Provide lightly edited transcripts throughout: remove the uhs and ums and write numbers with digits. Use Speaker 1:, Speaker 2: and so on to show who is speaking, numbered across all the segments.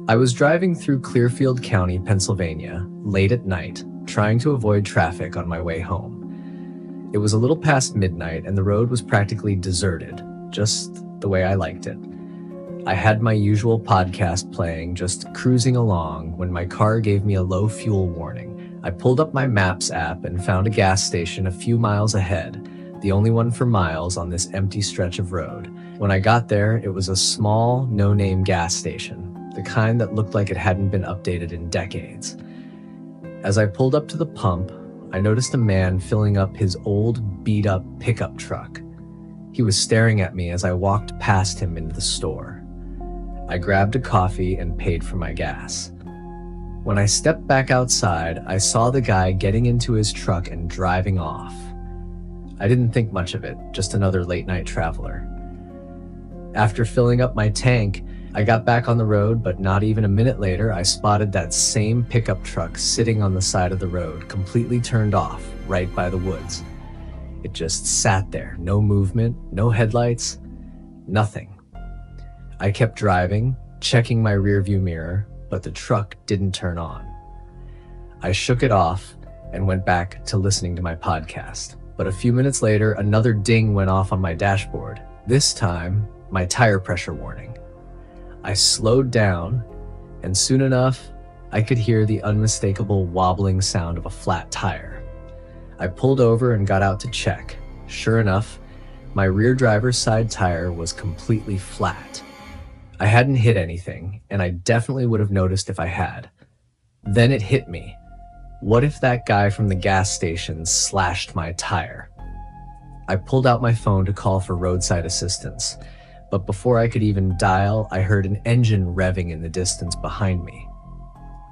Speaker 1: I was driving through Clearfield County, Pennsylvania, late at night, trying to avoid traffic on my way home. It was a little past midnight and the road was practically deserted, just the way I liked it. I had my usual podcast playing, just cruising along, when my car gave me a low fuel warning. I pulled up my Maps app and found a gas station a few miles ahead, the only one for miles on this empty stretch of road. When I got there, it was a small, no-name gas station, the kind that looked like it hadn't been updated in decades. As I pulled up to the pump, I noticed a man filling up his old, beat-up pickup truck. He was staring at me as I walked past him into the store. I grabbed a coffee and paid for my gas. When I stepped back outside, I saw the guy getting into his truck and driving off. I didn't think much of it, just another late-night traveler. After filling up my tank, I got back on the road, but not even a minute later, I spotted that same pickup truck sitting on the side of the road, completely turned off, right by the woods. It just sat there, no movement, no headlights, nothing. I kept driving, checking my rearview mirror, but the truck didn't turn on. I shook it off and went back to listening to my podcast. But a few minutes later, another ding went off on my dashboard. This time, my tire pressure warning. I slowed down, and soon enough, I could hear the unmistakable wobbling sound of a flat tire. I pulled over and got out to check. Sure enough, my rear driver's side tire was completely flat. I hadn't hit anything, and I definitely would have noticed if I had. Then it hit me. What if that guy from the gas station slashed my tire? I pulled out my phone to call for roadside assistance, but before I could even dial, I heard an engine revving in the distance behind me.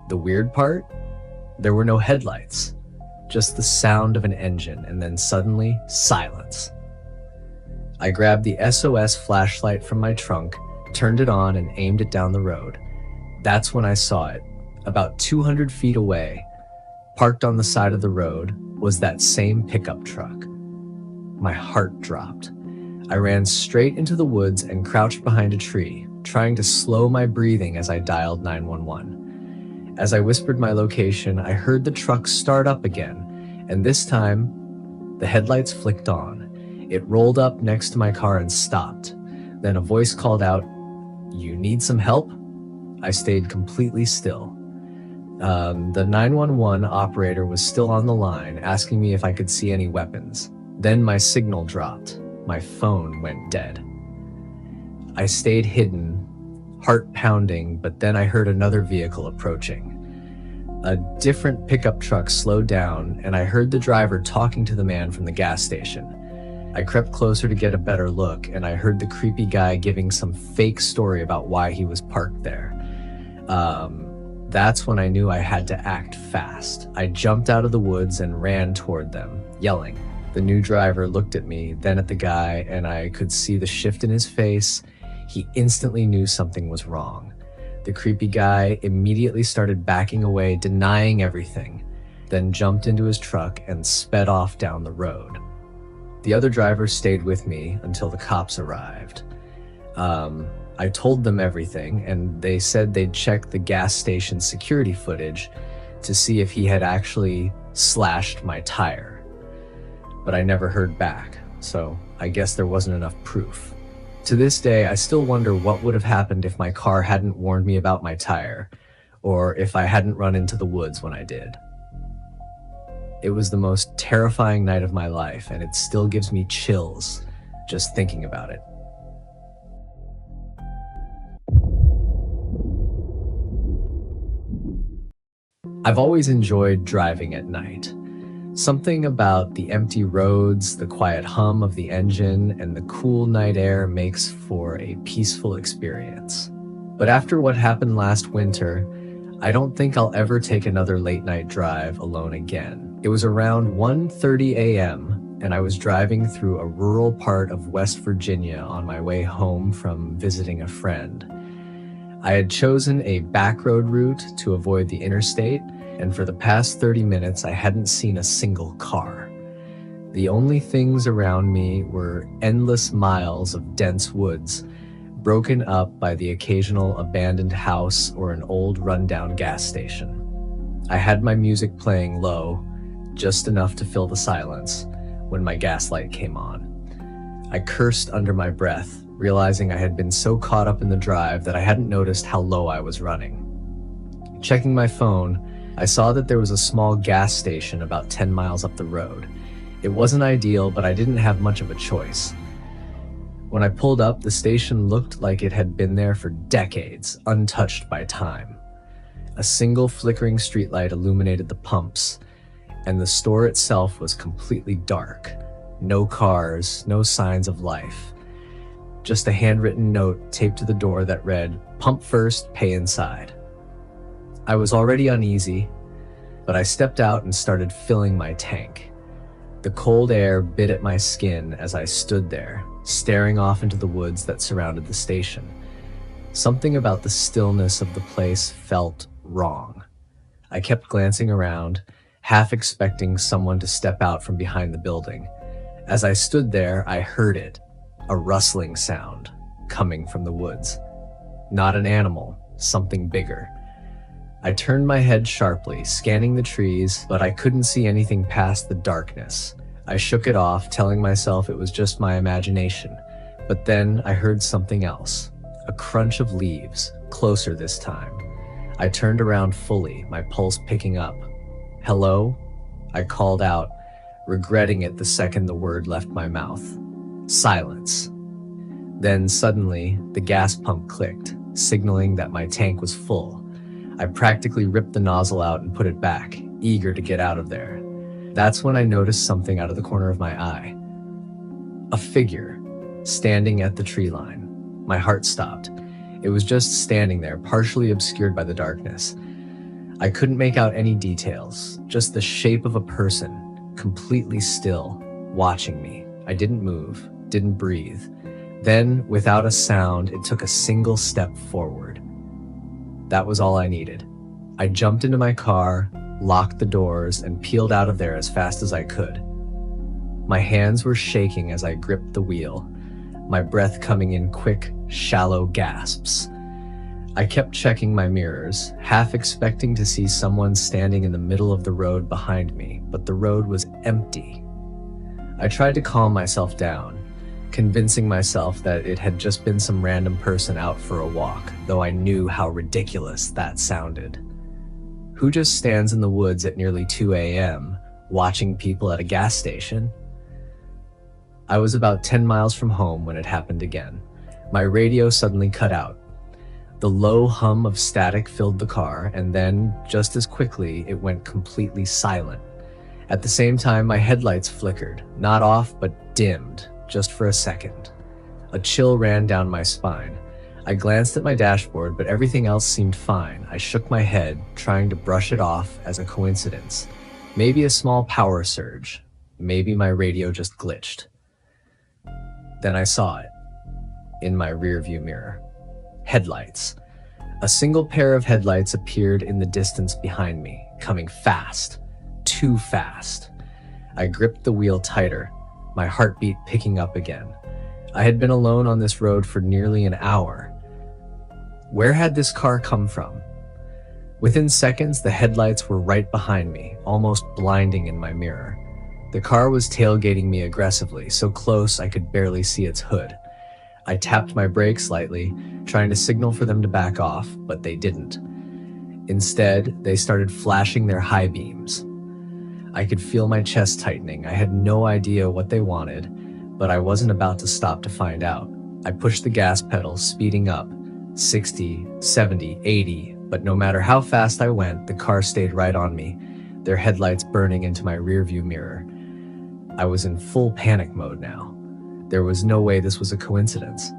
Speaker 1: The weird part? There were no headlights, just the sound of an engine, and then suddenly, silence. I grabbed the SOS flashlight from my trunk, turned it on, and aimed it down the road. That's when I saw it. About 200 feet away, parked on the side of the road, was that same pickup truck. My heart dropped. I ran straight into the woods and crouched behind a tree, trying to slow my breathing as I dialed 911. As I whispered my location, I heard the truck start up again, and this time, the headlights flicked on. It rolled up next to my car and stopped. Then a voice called out, "You need some help?" I stayed completely still. The 911 operator was still on the line, asking me if I could see any weapons. Then my signal dropped. My phone went dead. I stayed hidden, heart pounding, but then I heard another vehicle approaching. A different pickup truck slowed down, and I heard the driver talking to the man from the gas station. I crept closer to get a better look, and I heard the creepy guy giving some fake story about why he was parked there. That's when I knew I had to act fast. I jumped out of the woods and ran toward them, yelling. The new driver looked at me, then at the guy, and I could see the shift in his face. He instantly knew something was wrong. The creepy guy immediately started backing away, denying everything, then jumped into his truck and sped off down the road. The other driver stayed with me until the cops arrived. I told them everything, and they said they'd check the gas station security footage to see if he had actually slashed my tire. But I never heard back, so I guess there wasn't enough proof. To this day, I still wonder what would have happened if my car hadn't warned me about my tire, or if I hadn't run into the woods when I did. It was the most terrifying night of my life, and it still gives me chills just thinking about it. I've always enjoyed driving at night. Something about the empty roads, the quiet hum of the engine, and the cool night air makes for a peaceful experience. But after what happened last winter, I don't think I'll ever take another late night drive alone again. It was around 1:30 a.m. and I was driving through a rural part of West Virginia on my way home from visiting a friend. I had chosen a back road route to avoid the interstate, and for the past 30 minutes, I hadn't seen a single car. The only things around me were endless miles of dense woods, broken up by the occasional abandoned house or an old rundown gas station. I had my music playing low, just enough to fill the silence, when my gas light came on. I cursed under my breath, realizing I had been so caught up in the drive that I hadn't noticed how low I was running. Checking my phone, I saw that there was a small gas station about 10 miles up the road. It wasn't ideal, but I didn't have much of a choice. When I pulled up, the station looked like it had been there for decades, untouched by time. A single flickering streetlight illuminated the pumps, and the store itself was completely dark. No cars, no signs of life. Just a handwritten note taped to the door that read, "Pump first, pay inside." I was already uneasy, but I stepped out and started filling my tank. The cold air bit at my skin as I stood there, staring off into the woods that surrounded the station. Something about the stillness of the place felt wrong. I kept glancing around, half expecting someone to step out from behind the building. As I stood there, I heard it, a rustling sound coming from the woods. Not an animal, something bigger. I turned my head sharply, scanning the trees, but I couldn't see anything past the darkness. I shook it off, telling myself it was just my imagination. But then I heard something else, a crunch of leaves, closer this time. I turned around fully, my pulse picking up. "Hello?" I called out, regretting it the second the word left my mouth. Silence. Then suddenly, the gas pump clicked, signaling that my tank was full. I practically ripped the nozzle out and put it back, eager to get out of there. That's when I noticed something out of the corner of my eye. A figure, standing at the tree line. My heart stopped. It was just standing there, partially obscured by the darkness. I couldn't make out any details, just the shape of a person, completely still, watching me. I didn't move, didn't breathe. Then, without a sound, it took a single step forward. That was all I needed. I jumped into my car, locked the doors, and peeled out of there as fast as I could. My hands were shaking as I gripped the wheel, my breath coming in quick, shallow gasps. I kept checking my mirrors, half expecting to see someone standing in the middle of the road behind me, but the road was empty. I tried to calm myself down, convincing myself that it had just been some random person out for a walk, though I knew how ridiculous that sounded. Who just stands in the woods at nearly 2 a.m., watching people at a gas station? I was about 10 miles from home when it happened again. My radio suddenly cut out. The low hum of static filled the car, and then, just as quickly, it went completely silent. At the same time, my headlights flickered, not off, but dimmed, just for a second. A chill ran down my spine. I glanced at my dashboard, but everything else seemed fine. I shook my head, trying to brush it off as a coincidence. Maybe a small power surge. Maybe my radio just glitched. Then I saw it, in my rearview mirror. Headlights. A single pair of headlights appeared in the distance behind me, coming fast. Too fast. I gripped the wheel tighter, my heartbeat picking up again. I had been alone on this road for nearly an hour. Where had this car come from? Within seconds, the headlights were right behind me, almost blinding in my mirror. The car was tailgating me aggressively, so close I could barely see its hood. I tapped my brakes lightly, trying to signal for them to back off, but they didn't. Instead, they started flashing their high beams. I could feel my chest tightening. I had no idea what they wanted, but I wasn't about to stop to find out. I pushed the gas pedal, speeding up, 60, 70, 80, but no matter how fast I went, the car stayed right on me, their headlights burning into my rearview mirror. I was in full panic mode now. There was no way this was a coincidence.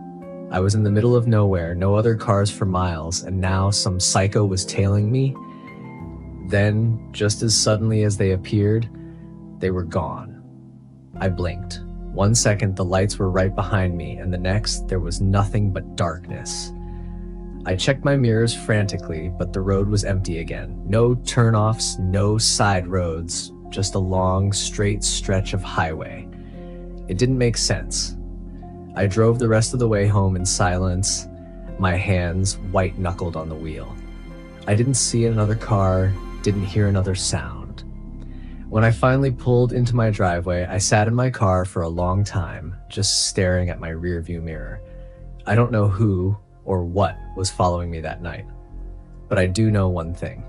Speaker 1: I was in the middle of nowhere, no other cars for miles, and now some psycho was tailing me. Then, just as suddenly as they appeared, they were gone. I blinked. 1 second, the lights were right behind me, and the next, there was nothing but darkness. I checked my mirrors frantically, but the road was empty again. No turnoffs, no side roads, just a long, straight stretch of highway. It didn't make sense. I drove the rest of the way home in silence, my hands white-knuckled on the wheel. I didn't see another car, didn't hear another sound. When I finally pulled into my driveway, I sat in my car for a long time, just staring at my rearview mirror. I don't know who or what was following me that night, but I do know one thing.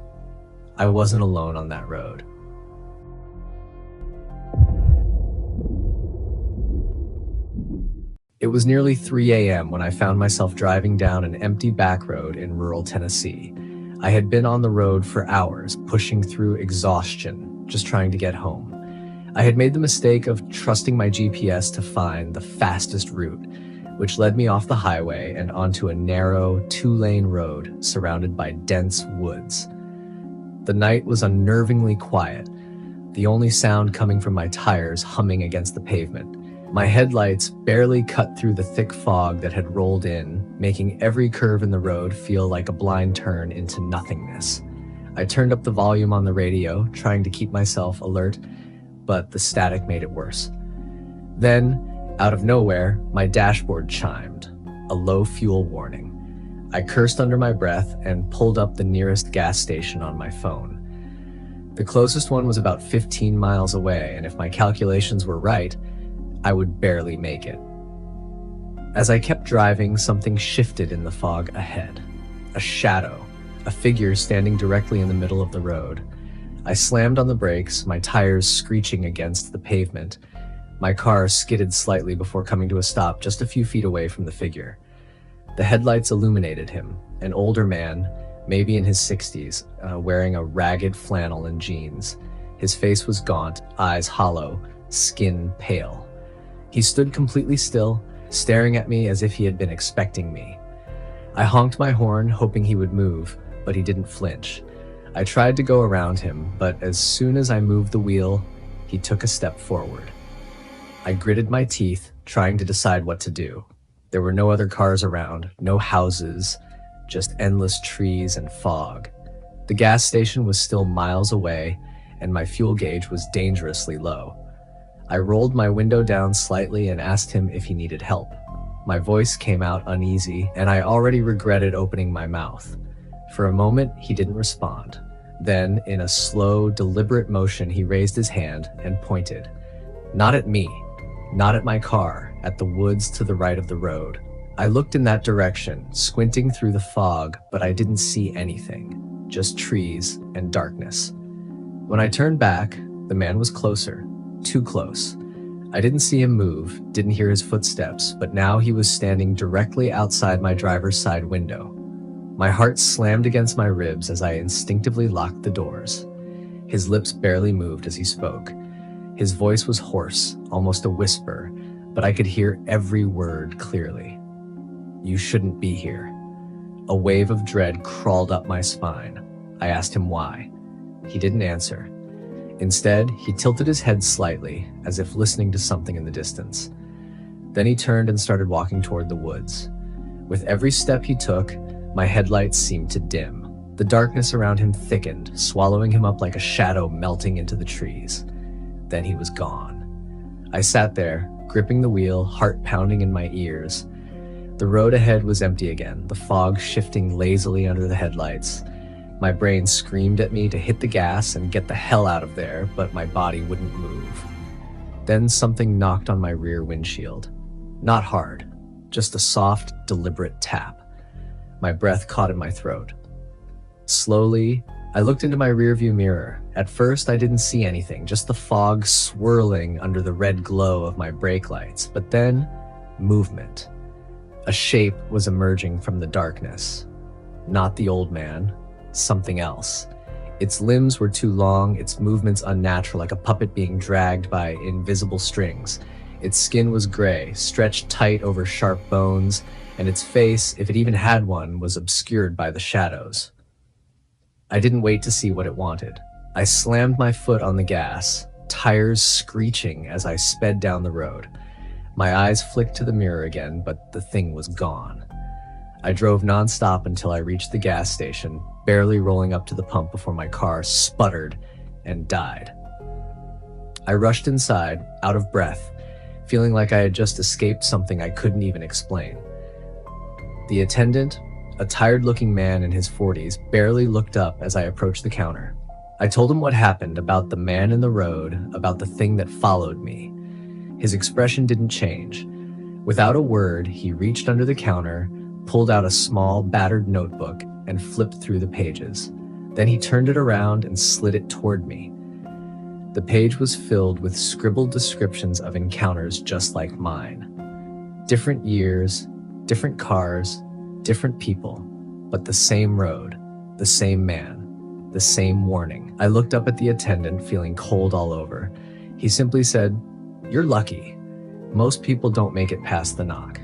Speaker 1: I wasn't alone on that road. It was nearly 3 a.m. when I found myself driving down an empty back road in rural Tennessee. I had been on the road for hours, pushing through exhaustion, just trying to get home. I had made the mistake of trusting my GPS to find the fastest route, which led me off the highway and onto a narrow, two-lane road surrounded by dense woods. The night was unnervingly quiet, the only sound coming from my tires humming against the pavement. My headlights barely cut through the thick fog that had rolled in, making every curve in the road feel like a blind turn into nothingness. I turned up the volume on the radio, trying to keep myself alert, but the static made it worse. Then, out of nowhere, my dashboard chimed, a low fuel warning. I cursed under my breath and pulled up the nearest gas station on my phone. The closest one was about 15 miles away, and if my calculations were right, I would barely make it. As I kept driving, something shifted in the fog ahead. A shadow, a figure standing directly in the middle of the road. I slammed on the brakes, my tires screeching against the pavement. My car skidded slightly before coming to a stop just a few feet away from the figure. The headlights illuminated him, an older man, maybe in his 60s, wearing a ragged flannel and jeans. His face was gaunt, eyes hollow, skin pale. He stood completely still, staring at me as if he had been expecting me. I honked my horn, hoping he would move, but he didn't flinch. I tried to go around him, but as soon as I moved the wheel, he took a step forward. I gritted my teeth, trying to decide what to do. There were no other cars around, no houses, just endless trees and fog. The gas station was still miles away, and my fuel gauge was dangerously low. I rolled my window down slightly and asked him if he needed help. My voice came out uneasy, and I already regretted opening my mouth. For a moment, he didn't respond. Then, in a slow, deliberate motion, he raised his hand and pointed. Not at me, not at my car, at the woods to the right of the road. I looked in that direction, squinting through the fog, but I didn't see anything, just trees and darkness. When I turned back, the man was closer. Too close. I didn't see him move, didn't hear his footsteps, but now he was standing directly outside my driver's side window. My heart slammed against my ribs as I instinctively locked the doors. His lips barely moved as he spoke. His voice was hoarse, almost a whisper, but I could hear every word clearly. You shouldn't be here. A wave of dread crawled up my spine. I asked him why. He didn't answer. Instead, he tilted his head slightly, as if listening to something in the distance. Then he turned and started walking toward the woods. With every step he took, my headlights seemed to dim. The darkness around him thickened, swallowing him up like a shadow melting into the trees. Then he was gone. I sat there, gripping the wheel, heart pounding in my ears. The road ahead was empty again, the fog shifting lazily under the headlights. My brain screamed at me to hit the gas and get the hell out of there, but my body wouldn't move. Then something knocked on my rear windshield. Not hard, just a soft, deliberate tap. My breath caught in my throat. Slowly, I looked into my rearview mirror. At first, I didn't see anything, just the fog swirling under the red glow of my brake lights. But then, movement. A shape was emerging from the darkness. Not the old man. Something else. Its limbs were too long, its movements unnatural, like a puppet being dragged by invisible strings. Its skin was gray, stretched tight over sharp bones, and its face, if it even had one, was obscured by the shadows. I didn't wait to see what it wanted. I slammed my foot on the gas, tires screeching as I sped down the road. My eyes flicked to the mirror again, but the thing was gone. I drove nonstop until I reached the gas station, barely rolling up to the pump before my car sputtered and died. I rushed inside, out of breath, feeling like I had just escaped something I couldn't even explain. The attendant, a tired-looking man in his 40s, barely looked up as I approached the counter. I told him what happened, about the man in the road, about the thing that followed me. His expression didn't change. Without a word, he reached under the counter, pulled out a small, battered notebook, and flipped through the pages. Then he turned it around and slid it toward me. The page was filled with scribbled descriptions of encounters just like mine. Different years, different cars, different people, but the same road, the same man, the same warning. I looked up at the attendant, feeling cold all over. He simply said, "You're lucky. Most people don't make it past the knock."